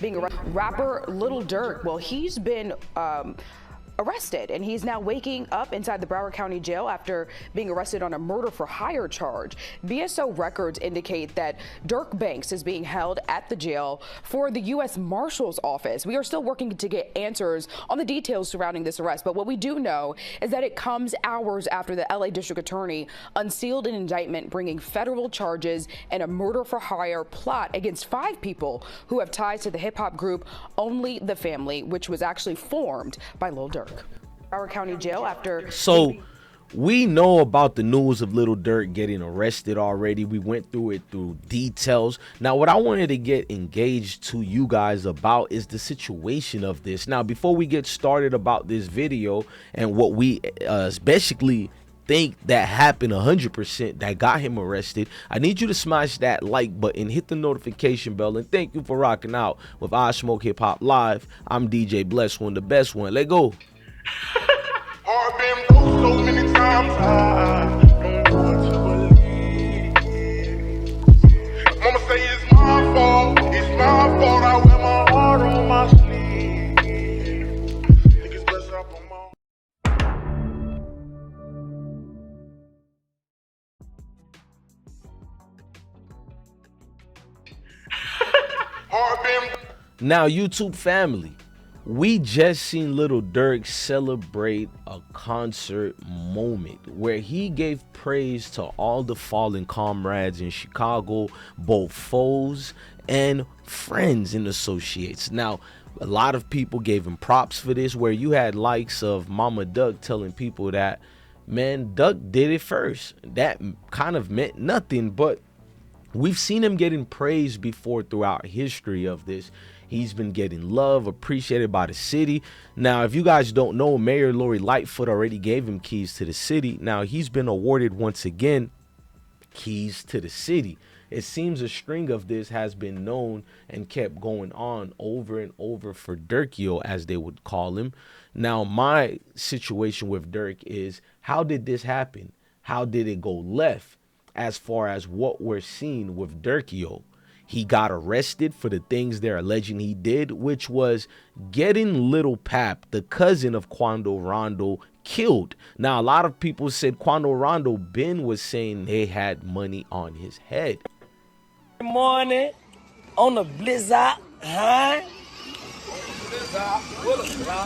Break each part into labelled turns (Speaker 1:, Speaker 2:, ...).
Speaker 1: being arrested. Rapper Lil Durk, well, he's been arrested, and he's now waking up inside the Broward County Jail after being arrested on a murder-for-hire charge. BSO records indicate that Durk Banks is being held at the jail for the U.S. Marshal's Office. We are still working to get answers on the details surrounding this arrest, but what we do know is that it comes hours after the L.A. District Attorney unsealed an indictment bringing federal charges and a murder-for-hire plot against 5 people who have ties to the hip-hop group Only the Family, which was actually formed by Lil Durk. Broward County Jail after.
Speaker 2: So we know about the news of Lil Durk getting arrested already. We went through it through details. Now, what I wanted to get engaged to you guys about is the situation of this. Now, before we get started about this video and what we basically think that happened 100% that got him arrested, I need you to smash that like button, hit the notification bell, and thank you for rocking out with I Smoke Hip Hop Live. I'm DJ Bless One, the best one. Let go.
Speaker 3: I've been broke so many times, I don't know what to believe. Mama say it's my fault, I wear my heart on my sleeve. Niggas bless up on my.
Speaker 2: Now, YouTube family, we just seen Lil Durk celebrate a concert moment where he gave praise to all the fallen comrades in Chicago, both foes and friends and associates. Now, a lot of people gave him props for this, where you had likes of Mama Duck telling people that, man, Duck did it first. That kind of meant nothing, but we've seen him getting praised before throughout history of this. He's been getting love, appreciated by the city. Now, if you guys don't know, Mayor Lori Lightfoot already gave him keys to the city. Now, he's been awarded once again keys to the city. It seems a string of this has been known and kept going on over and over for Durkio, as they would call him. Now, my situation with Durk is, how did this happen? How did it go left as far as what we're seeing with Durkio? He got arrested for the things they're alleging he did, which was getting Lul Pab, the cousin of Quando Rondo, killed. Now, a lot of people said Quando Rondo, Ben was saying they had money on his head.
Speaker 4: Morning on the blizzard, huh?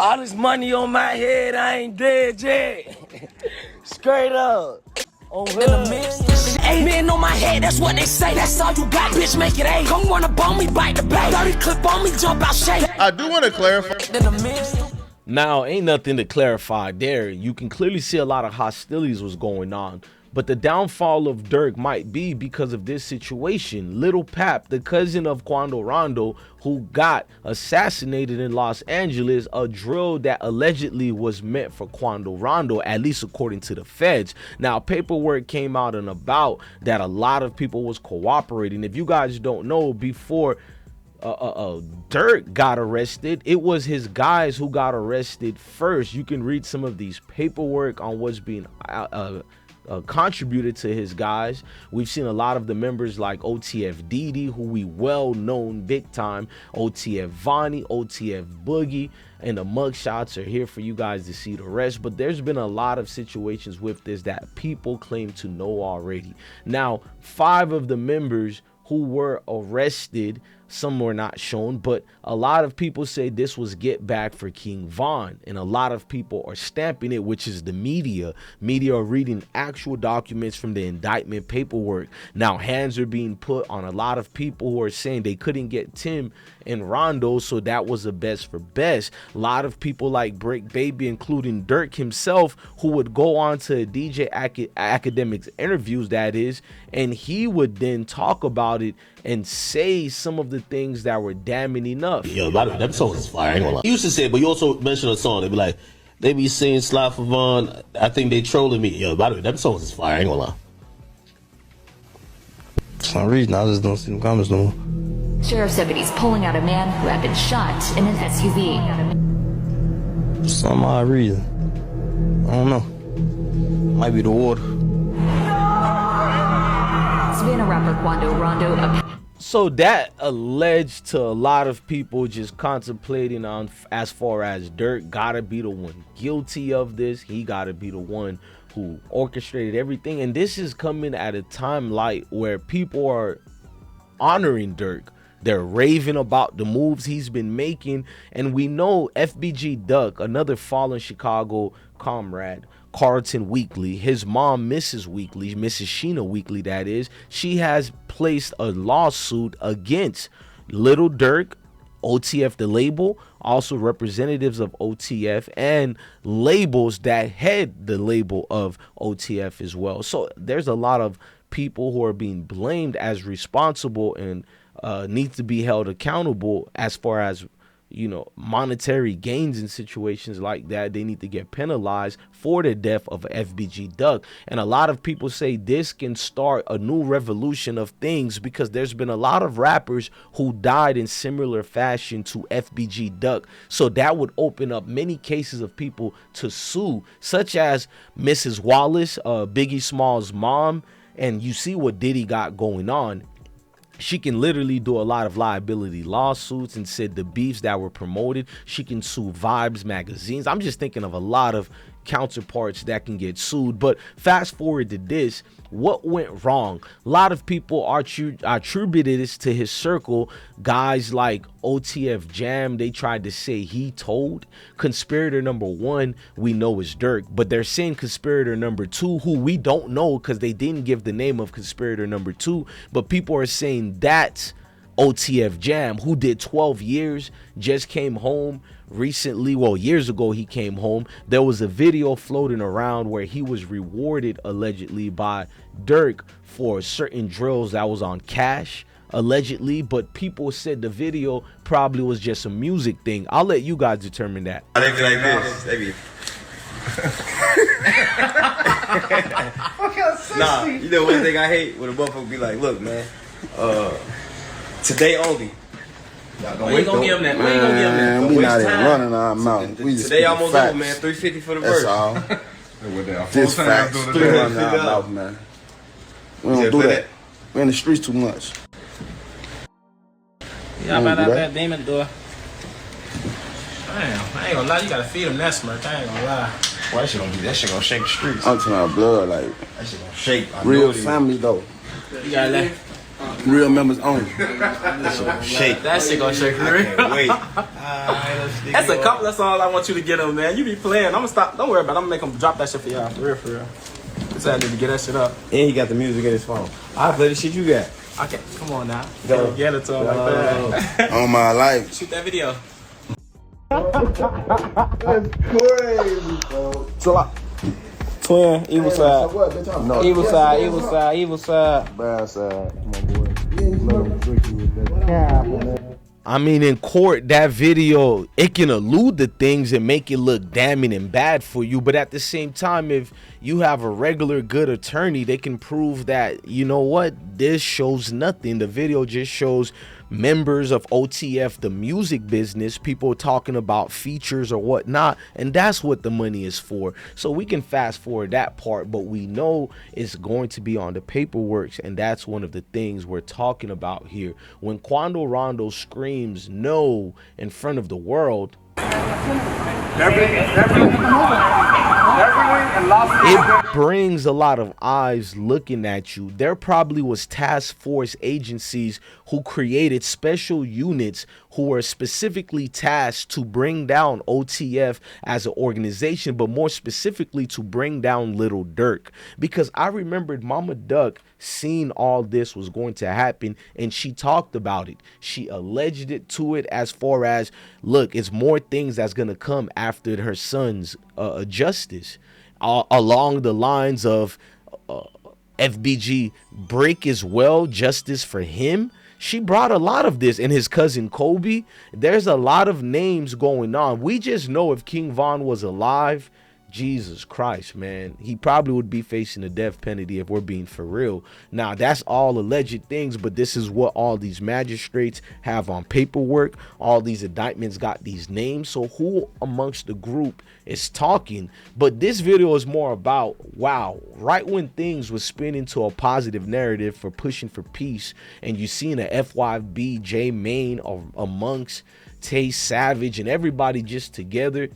Speaker 4: All this money on my head, I ain't dead yet. Straight up. Amen on my head, that's what they say. That's all you got, bitch, make it 8. Come wanna bone me, bite the bait. 30 clip on me, jump out, shake.
Speaker 3: I do want to clarify.
Speaker 2: Now, ain't nothing to clarify there. You can clearly see a lot of hostilities was going on. But the downfall of Durk might be because of this situation. Lul Pab, the cousin of Quando Rondo, who got assassinated in Los Angeles, a drill that allegedly was meant for Quando Rondo, at least according to the feds. Now, paperwork came out and about that a lot of people was cooperating. If you guys don't know, before Durk got arrested, it was his guys who got arrested first. You can read some of these paperwork on what's being contributed to his guys. We've seen a lot of the members like OTF DeDe, who we well known big time, OTF Vonni, OTF Boogie, and the mugshots are here for you guys to see the rest. But there's been a lot of situations with this that people claim to know already. Now, 5 of the members who were arrested, some were not shown, but a lot of people say this was get back for King Von, and a lot of people are stamping it, which is the media are reading actual documents from the indictment paperwork. Now, hands are being put on a lot of people who are saying they couldn't get Tim and Rondo, so that was the best for best. A lot of people like Break Baby, including Durk himself, who would go on to DJ Academics interviews, that is, and he would then talk about it and say some of the things that were damning enough.
Speaker 5: Yo, that song is fire, I ain't gonna lie. You used to say it, but you also mentioned a song. They be like, they be saying Slide for Von, I think they trolling me. Yo, that song is fire, I ain't gonna lie.
Speaker 6: For some reason, I just don't see them comments no more.
Speaker 7: Sheriff's deputies pulling out a man who had been shot in an SUV.
Speaker 6: For some odd reason. I don't know. Might be the water.
Speaker 7: Savannah rapper Quando Rondo.
Speaker 2: So that alleged to a lot of people just contemplating on as far as Durk gotta be the one guilty of this. He gotta be the one who orchestrated everything. And this is coming at a time like where people are honoring Durk. They're raving about the moves he's been making. And we know FBG Duck, another fallen Chicago comrade, Carlton Weekly, his mom, Mrs. Weekly, Mrs. Sheena Weekly, that is, she has placed a lawsuit against Lil Durk, OTF the label, also representatives of OTF and labels that head the label of OTF as well. So there's a lot of people who are being blamed as responsible and need to be held accountable as far as, you know, monetary gains in situations like that. They need to get penalized for the death of FBG Duck. And a lot of people say this can start a new revolution of things because there's been a lot of rappers who died in similar fashion to FBG Duck. So that would open up many cases of people to sue, such as Mrs. Wallace, Biggie Small's mom. And you see what Diddy got going on. She can literally do a lot of liability lawsuits and said the beefs that were promoted. She can sue Vibes magazines. I'm just thinking of a lot of counterparts that can get sued. But fast forward to this, what went wrong? A lot of people attributed this to his circle. Guys like OTF Jam, they tried to say he told. Conspirator number 1, we know is Durk, but they're saying conspirator number 2, who we don't know because they didn't give the name of conspirator number 2, but people are saying that's OTF Jam, who did 12 years, just came home recently. Well, years ago he came home. There was a video floating around where he was rewarded allegedly by Durk for certain drills that was on cash allegedly, but people said the video probably was just a music thing. I'll let you guys determine that.
Speaker 8: They be like this. They be nah, you know one thing I hate when a motherfucker be like, look man, today only. We ain't gonna give him that. We ain't gonna give him that.
Speaker 9: We not even running our mouth. We just
Speaker 8: today almost over, man. 350 for the verse.
Speaker 9: That's all. Just facts. 300 our mouth, man. We don't do that. We in the streets too much.
Speaker 10: Yeah, about that demon door. Damn, I ain't gonna lie. You gotta feed him that smirk. I ain't gonna lie.
Speaker 8: Well, that shit gonna do. That shit gonna shake the streets.
Speaker 9: I'm talking about blood, like
Speaker 8: that shit gonna shake.
Speaker 9: Real family though.
Speaker 10: You gotta let.
Speaker 9: Real members only.
Speaker 8: Shake.
Speaker 10: That shit gonna shake for real.
Speaker 8: Wait.
Speaker 10: That's a couple. That's all I want you to get him, man. You be playing. I'm gonna stop. Don't worry about it. I'm gonna make him drop that shit for y'all. For real, for real. Just had to get that shit up.
Speaker 8: And he got the music in his phone. I'll play the shit you got.
Speaker 10: Okay, come on now.
Speaker 8: Go.
Speaker 10: Get it to him like that.
Speaker 9: On my life.
Speaker 10: Shoot that video.
Speaker 9: That's crazy, bro.
Speaker 10: So twin, evil side.
Speaker 9: So what? No,
Speaker 10: evil side, evil side, evil side.
Speaker 9: Bad side. Come on, boy. Let him trick you with that cap on that.
Speaker 2: I mean, in court, that video, it can allude to things and make it look damning and bad for you. But at the same time, if you have a regular good attorney, they can prove that, you know what, this shows nothing. The video just shows members of OTF, the music business, people talking about features or whatnot, and that's what the money is for. So we can fast forward that part, but we know it's going to be on the paperwork, and that's one of the things we're talking about here. When Quando Rondo screams no in front of the world, it brings a lot of eyes looking at you. There probably was task force agencies who created special units who were specifically tasked to bring down OTF as an organization, but more specifically to bring down Lil Durk. Because I remembered Mama Duck seeing all this was going to happen, and she talked about it. She alleged it to it as far as, look, it's more things that's going to come after her son's justice. Along the lines of FBG break as well, justice for him. She brought a lot of this, and his cousin Kobe. There's a lot of names going on. We just know if King Von was alive, Jesus Christ, man. He probably would be facing the death penalty if we're being for real. Now, that's all alleged things, but this is what all these magistrates have on paperwork. All these indictments got these names. So who amongst the group is talking? But this video is more about, wow, right when things was spinning to a positive narrative for pushing for peace, and you seen a FYB, J Main amongst Tay Savage and everybody just together.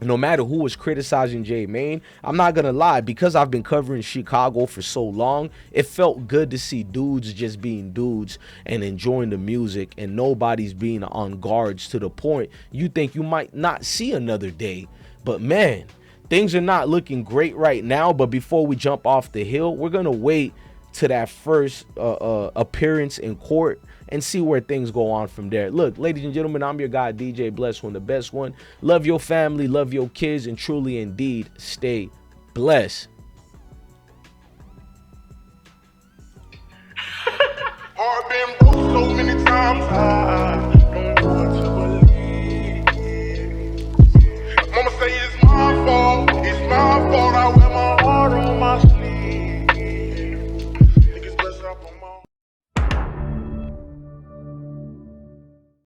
Speaker 2: No matter who was criticizing J Main, I'm not gonna lie, because I've been covering Chicago for so long, it felt good to see dudes just being dudes and enjoying the music, and nobody's being on guards to the point you think you might not see another day. But man, things are not looking great right now. But before we jump off the hill, we're gonna wait to that first appearance in court and see where things go on from there. Look, ladies and gentlemen, I'm your guy, DJ Bless One, the best one. Love your family, love your kids, and truly indeed stay blessed.